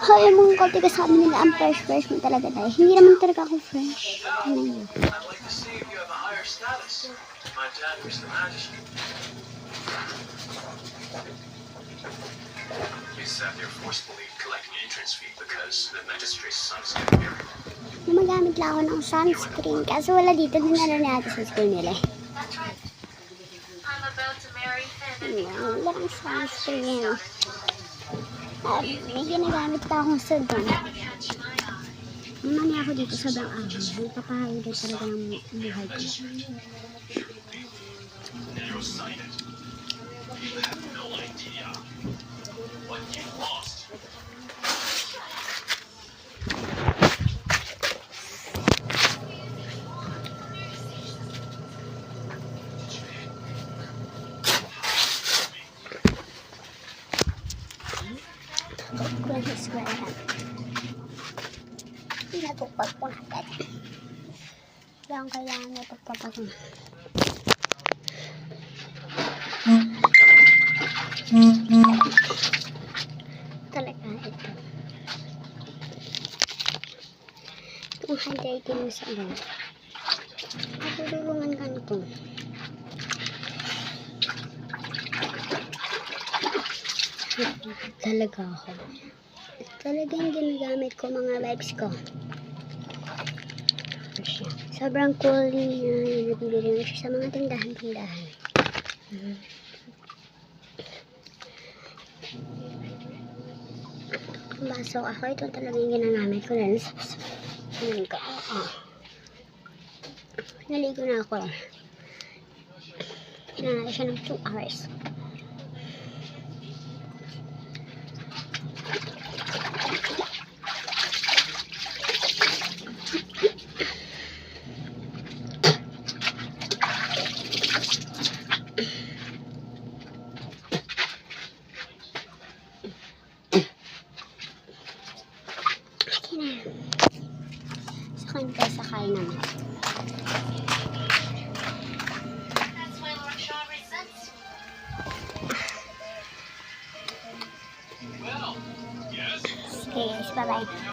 Ay, mga katiga sa amin nila, ang fresh mo talaga tayo. Hindi naman talaga ako fresh. Ano? Gumagamit lang ako ng sunscreen. Kaso wala dito din na natin sa school nila. Wala ang sunscreen. May ginagamit pa akong sabon. Mamani ako dito sobrang araw. Nagpapahilit talaga ng buhay ko. Natupag ko na agad. Kaya kailangan na pagpapag ko. Talaga ito. Itong hydrating mo sa ano. Natulungan ka nito. Talaga ako. Talagang ginagamit ko mga vibes ko. Sobrang cool niya. Nabibili mo siya sa mga tindahan-tindahan. Baso ako. Ito talagang ginagamit ko rin. Naligo na ako. Kailangan siya ng 2 hours. Sakay naman. Okay, bye-bye.